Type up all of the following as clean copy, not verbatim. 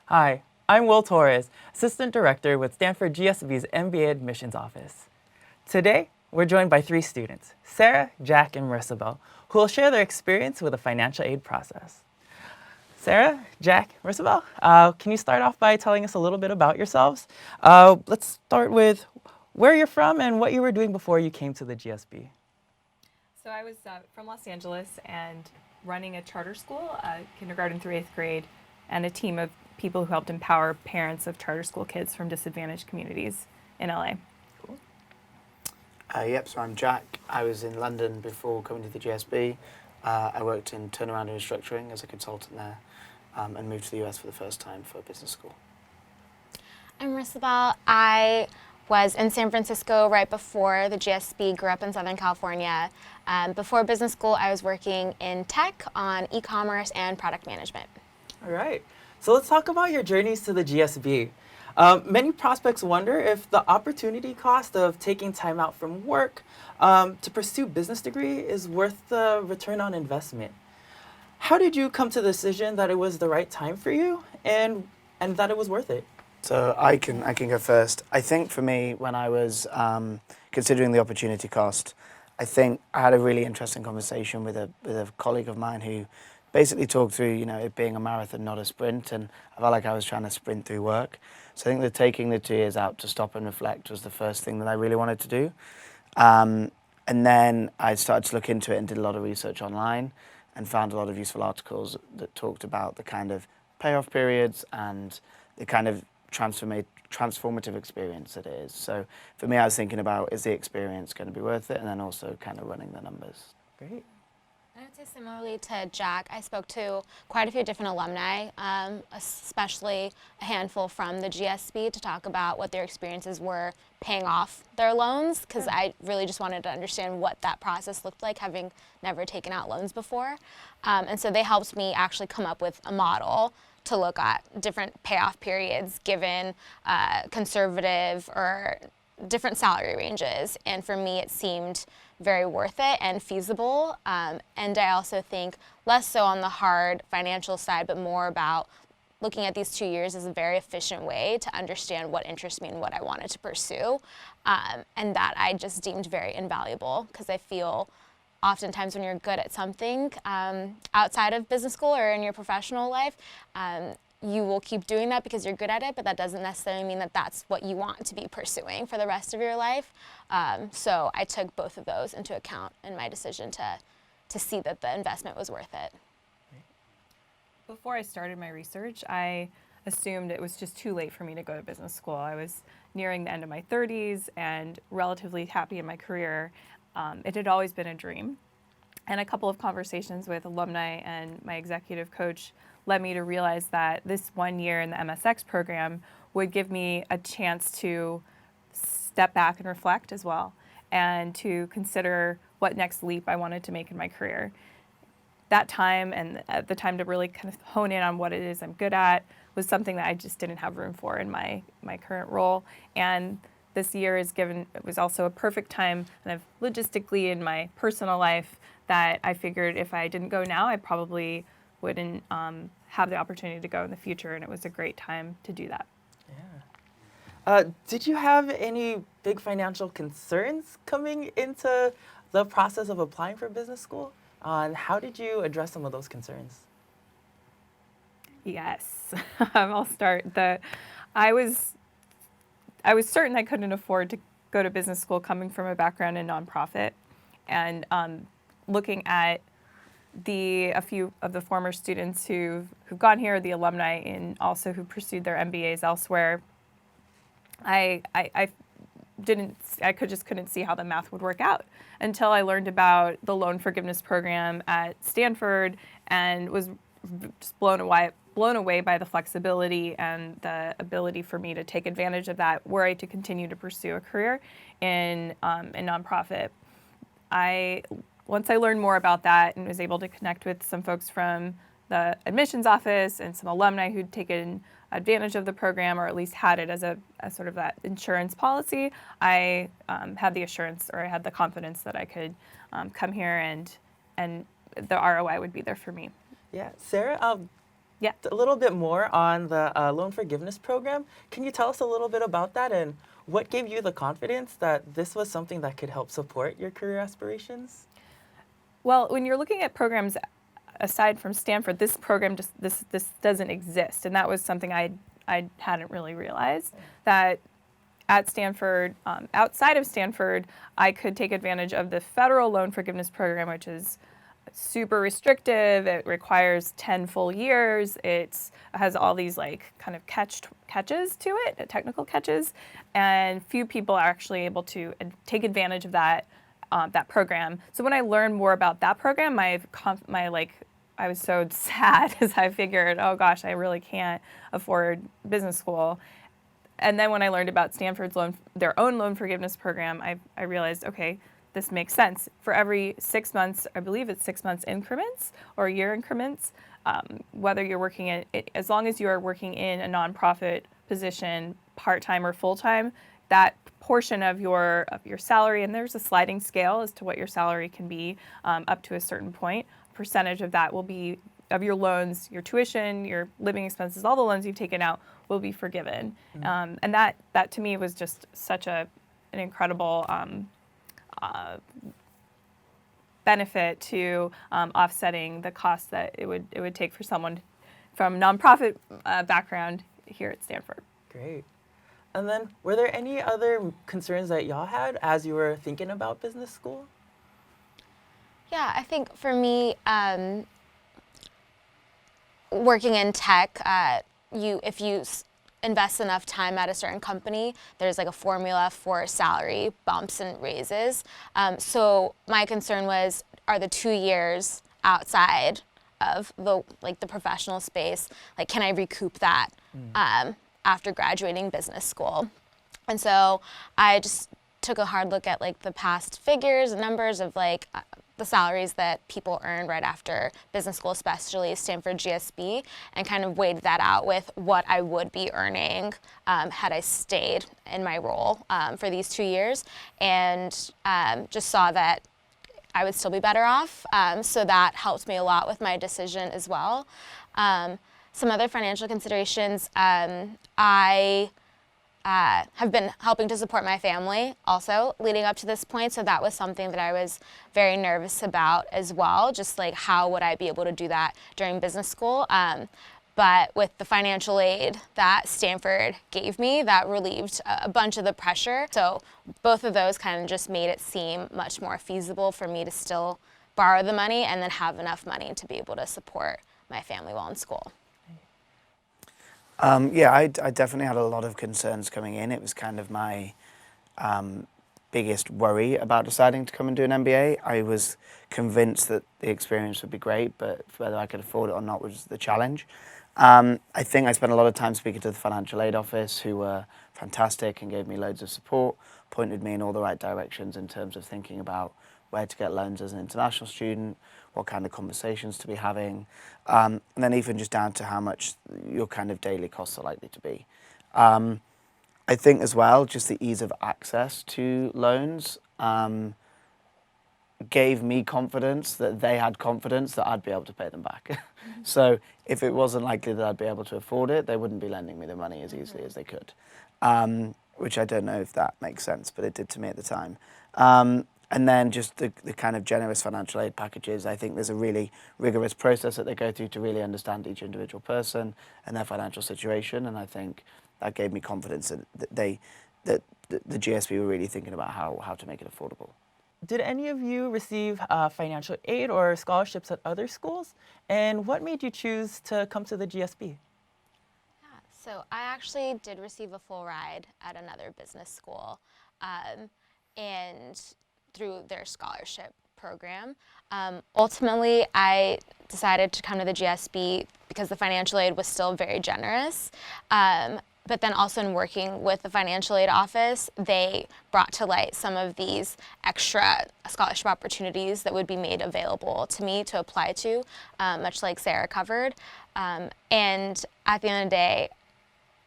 Hi, I'm Will Torres, Assistant Director with Stanford GSB's MBA Admissions Office. Today, we're joined by three students, Sarah, Jack, and Marissa Bell, who will share their experience with the financial aid process. Sarah, Jack, Marissa Bell, can you start off by telling us a little bit about yourselves? Let's start with where you're from and what you were doing before you came to the GSB. So I was from Los Angeles and running a charter school, kindergarten through 8th grade, and a team of people who helped empower parents of charter school kids from disadvantaged communities in LA. Cool. So I'm Jack. I was in London before coming to the GSB. I worked in turnaround and restructuring as a consultant there, and moved to the US for the first time for business school. I'm Marissa Bell. I was in San Francisco right before the GSB, grew up in Southern California. Before business school, I was working in tech on e-commerce and product management. All right. So let's talk about your journeys to the GSB. Many prospects wonder if the opportunity cost of taking time out from work to pursue business degree is worth the return on investment. How did you come to the decision that it was the right time for you and that it was worth it? So I can go first. I think for me, when I was considering the opportunity cost, I think I had a really interesting conversation with a colleague of mine who basically talked through, it being a marathon, not a sprint, and I felt like I was trying to sprint through work. So I think that taking the 2 years out to stop and reflect was the first thing that I really wanted to do. And then I started to look into it and did a lot of research online and found a lot of useful articles that talked about the kind of payoff periods and the kind of transformative experience it is. So for me, I was thinking about, is the experience going to be worth it? And then also kind of running the numbers. Great. I would say similarly to Jack, I spoke to quite a few different alumni, especially a handful from the GSB, to talk about what their experiences were paying off their loans, because I really just wanted to understand what that process looked like, having never taken out loans before. And so they helped me actually come up with a model to look at different payoff periods given conservative or different salary ranges. And for me, it seemed very worth it and feasible. And I also think less so on the hard financial side, but more about looking at these 2 years as a very efficient way to understand what interests me and what I wanted to pursue. And that I just deemed very invaluable, because I feel oftentimes when you're good at something outside of business school or in your professional life, you will keep doing that because you're good at it, but that doesn't necessarily mean that that's what you want to be pursuing for the rest of your life. So I took both of those into account in my decision to see that the investment was worth it. Before I started my research, I assumed it was just too late for me to go to business school. I was nearing the end of my 30s and relatively happy in my career. It had always been a dream. And a couple of conversations with alumni and my executive coach led me to realize that this 1 year in the MSX program would give me a chance to step back and reflect as well, and to consider what next leap I wanted to make in my career. That time, and the time to really kind of hone in on what it is I'm good at, was something that I just didn't have room for in my current role. And this year it was also a perfect time kind of logistically in my personal life that I figured if I didn't go now, I probably wouldn't have the opportunity to go in the future, and it was a great time to do that. Yeah. Did you have any big financial concerns coming into the process of applying for business school? And how did you address some of those concerns? Yes, I'll start. I was certain I couldn't afford to go to business school coming from a background in nonprofit, and looking at a few of the former students who've gone here, the alumni, and also who pursued their MBAs elsewhere, I couldn't see how the math would work out until I learned about the loan forgiveness program at Stanford and was just blown away by the flexibility and the ability for me to take advantage of that were I to continue to pursue a career in nonprofit. Once I learned more about that and was able to connect with some folks from the admissions office and some alumni who'd taken advantage of the program, or at least had it as a sort of that insurance policy, I had the assurance, or I had the confidence that I could come here and the ROI would be there for me. Yeah, Sarah, Yeah. a little bit more on the loan forgiveness program. Can you tell us a little bit about that and what gave you the confidence that this was something that could help support your career aspirations? Well, when you're looking at programs aside from Stanford, this program just this doesn't exist, and that was something I hadn't really realized that at Stanford, outside of Stanford, I could take advantage of the federal loan forgiveness program, which is super restrictive. It requires 10 full years. It has all these like kind of catches to it, technical catches, and few people are actually able to take advantage of that program. So when I learned more about that program, I was so sad as I figured, oh gosh, I really can't afford business school. And then when I learned about Stanford's their own loan forgiveness program, I realized, okay, this makes sense. For every 6 months, I believe it's 6 months increments or year increments, whether you're working as long as you are working in a nonprofit position, part-time or full-time, that portion of your salary, and there's a sliding scale as to what your salary can be up to a certain point, percentage of that will be of your loans, your tuition, your living expenses, all the loans you've taken out will be forgiven. And that to me was just such an incredible benefit to offsetting the cost that it would take for someone from nonprofit background here at Stanford. Great. And then, were there any other concerns that y'all had as you were thinking about business school? Yeah, I think for me, working in tech, if you invest enough time at a certain company, there's like a formula for salary bumps and raises. So my concern was, are the 2 years outside of the professional space, like can I recoup that after graduating business school? And so I just took a hard look at like the past figures and numbers of like the salaries that people earned right after business school, especially Stanford GSB, and kind of weighed that out with what I would be earning had I stayed in my role for these 2 years, and just saw that I would still be better off. So that helped me a lot with my decision as well. Some other financial considerations, I have been helping to support my family also leading up to this point, so that was something that I was very nervous about as well, just like how would I be able to do that during business school. But with the financial aid that Stanford gave me, that relieved a bunch of the pressure. So both of those kind of just made it seem much more feasible for me to still borrow the money and then have enough money to be able to support my family while in school. Yeah, I definitely had a lot of concerns coming in. It was kind of my biggest worry about deciding to come and do an MBA. I was convinced that the experience would be great, but whether I could afford it or not was the challenge. I think I spent a lot of time speaking to the financial aid office, who were fantastic and gave me loads of support, pointed me in all the right directions in terms of thinking about where to get loans as an international student, what kind of conversations to be having, and then even just down to how much your kind of daily costs are likely to be. I think as well, just the ease of access to loans gave me confidence that they had confidence that I'd be able to pay them back. So if it wasn't likely that I'd be able to afford it, they wouldn't be lending me the money as easily as they could, which I don't know if that makes sense, but it did to me at the time. And then just the kind of generous financial aid packages. I think there's a really rigorous process that they go through to really understand each individual person and their financial situation. And I think that gave me confidence that the GSB were really thinking about how to make it affordable. Did any of you receive financial aid or scholarships at other schools? And what made you choose to come to the GSB? Yeah, so I actually did receive a full ride at another business school. And through their scholarship program. Ultimately, I decided to come to the GSB because the financial aid was still very generous. But then also in working with the financial aid office, they brought to light some of these extra scholarship opportunities that would be made available to me to apply to, much like Sarah covered. And at the end of the day,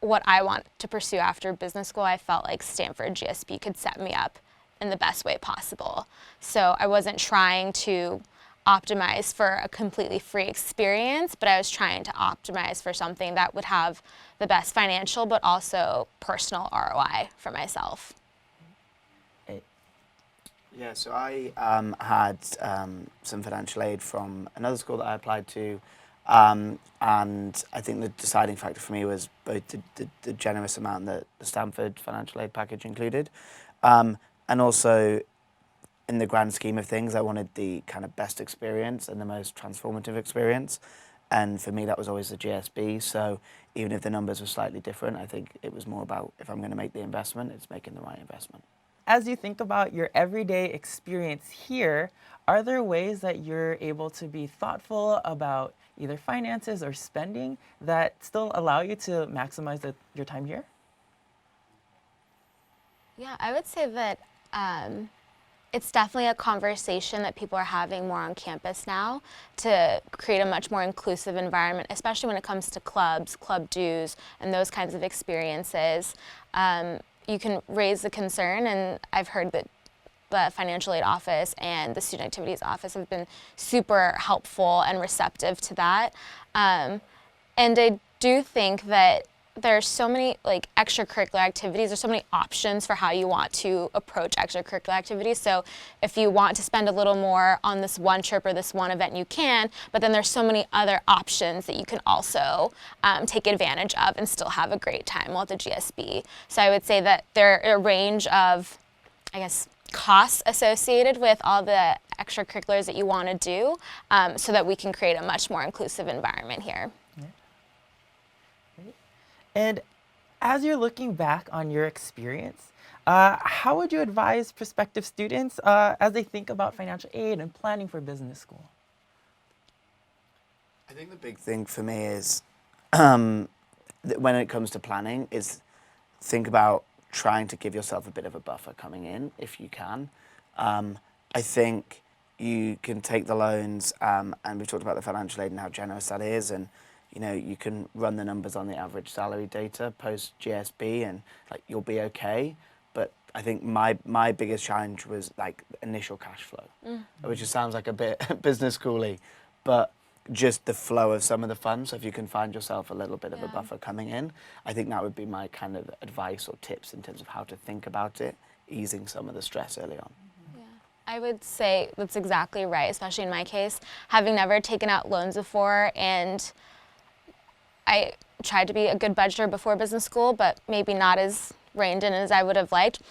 what I want to pursue after business school, I felt like Stanford GSB could set me up in the best way possible. So I wasn't trying to optimize for a completely free experience, but I was trying to optimize for something that would have the best financial but also personal ROI for myself. Yeah, so I had some financial aid from another school that I applied to, and I think the deciding factor for me was both the generous amount that the Stanford financial aid package included, and also in the grand scheme of things, I wanted the kind of best experience and the most transformative experience. And for me, that was always the GSB. So even if the numbers were slightly different, I think it was more about if I'm going to make the investment, it's making the right investment. As you think about your everyday experience here, are there ways that you're able to be thoughtful about either finances or spending that still allow you to maximize your time here? Yeah, I would say that it's definitely a conversation that people are having more on campus now to create a much more inclusive environment, especially when it comes to clubs, club dues, and those kinds of experiences. You can raise the concern, and I've heard that the financial aid office and the student activities office have been super helpful and receptive to that. And I do think that there's so many extracurricular activities, there's so many options for how you want to approach extracurricular activities. So if you want to spend a little more on this one trip or this one event, you can, but then there's so many other options that you can also take advantage of and still have a great time while at the GSB. So I would say that there are a range of, costs associated with all the extracurriculars that you want to do, so that we can create a much more inclusive environment here. And as you're looking back on your experience, how would you advise prospective students as they think about financial aid and planning for business school? I think the big thing for me is when it comes to planning is think about trying to give yourself a bit of a buffer coming in if you can. I think you can take the loans, and we've talked about the financial aid and how generous that is, and you can run the numbers on the average salary data post GSB and you'll be okay. But I think my biggest challenge was initial cash flow, which just sounds like a bit business schooly, but just the flow of some of the funds. So if you can find yourself a little bit of a buffer coming in, I think that would be my kind of advice or tips in terms of how to think about it, easing some of the stress early on. I would say that's exactly right, especially in my case, having never taken out loans before, and I tried to be a good budgeter before business school, but maybe not as reined in as I would have liked.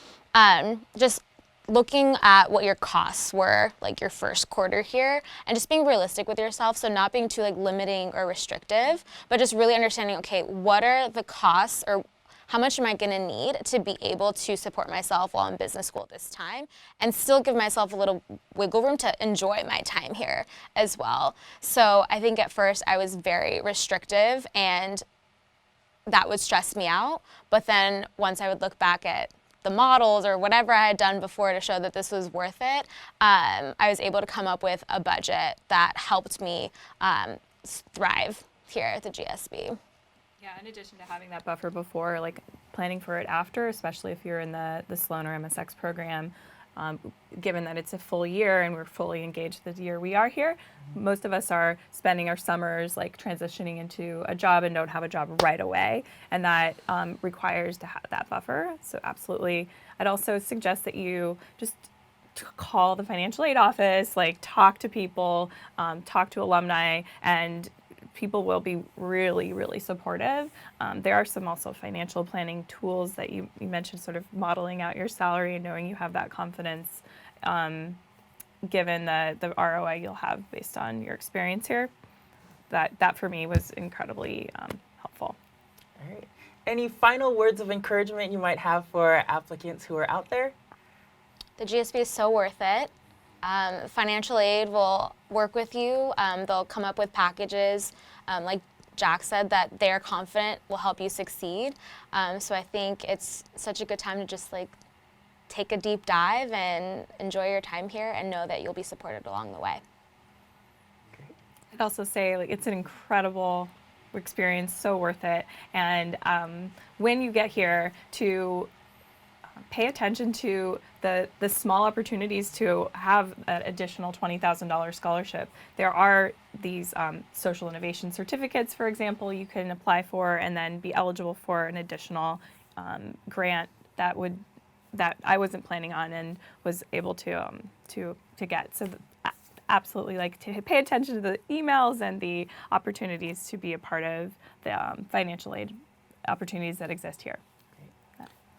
Just looking at what your costs were, your first quarter here, and just being realistic with yourself, so not being too limiting or restrictive, but just really understanding, okay, what are the costs, or how much am I going to need to be able to support myself while in business school this time, and still give myself a little wiggle room to enjoy my time here as well. So I think at first I was very restrictive, and that would stress me out. But then once I would look back at the models or whatever I had done before to show that this was worth it, I was able to come up with a budget that helped me thrive here at the GSB. Yeah, in addition to having that buffer before, planning for it after, especially if you're in the Sloan or MSX program, given that it's a full year and we're fully engaged the year we are here, most of us are spending our summers transitioning into a job and don't have a job right away, and that requires to have that buffer. So absolutely, I'd also suggest that you just call the financial aid office, talk to people, talk to alumni, and people will be really, really supportive. There are some also financial planning tools that you mentioned, sort of modeling out your salary and knowing you have that confidence, given the ROI you'll have based on your experience here. That for me was incredibly helpful. All right. Any final words of encouragement you might have for applicants who are out there? The GSB is so worth it. Financial aid will work with you. They'll come up with packages, like Jack said, that they're confident will help you succeed. So I think it's such a good time to just take a deep dive and enjoy your time here and know that you'll be supported along the way. Great. I'd also say it's an incredible experience, so worth it. And when you get here, to pay attention to the small opportunities to have an additional $20,000 scholarship. There are these social innovation certificates, for example, you can apply for and then be eligible for an additional grant that I wasn't planning on and was able to get. So absolutely, like, to pay attention to the emails and the opportunities to be a part of the financial aid opportunities that exist here.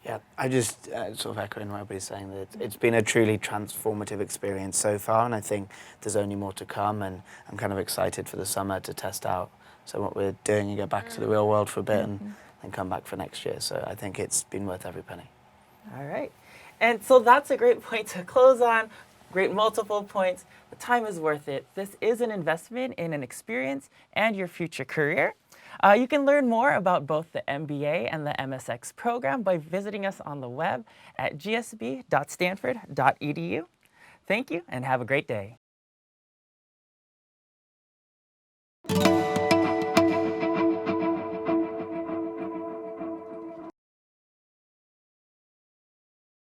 Yeah, I just sort of echoing what everybody's saying, that it's been a truly transformative experience so far, and I think there's only more to come, and I'm kind of excited for the summer to test out what we're doing and go back to the real world for a bit and then come back for next year. So I think it's been worth every penny. All right. And so that's a great point to close on. Great multiple points. The time is worth it. This is an investment in an experience and your future career. You can learn more about both the MBA and the MSX program by visiting us on the web at gsb.stanford.edu. Thank you and have a great day.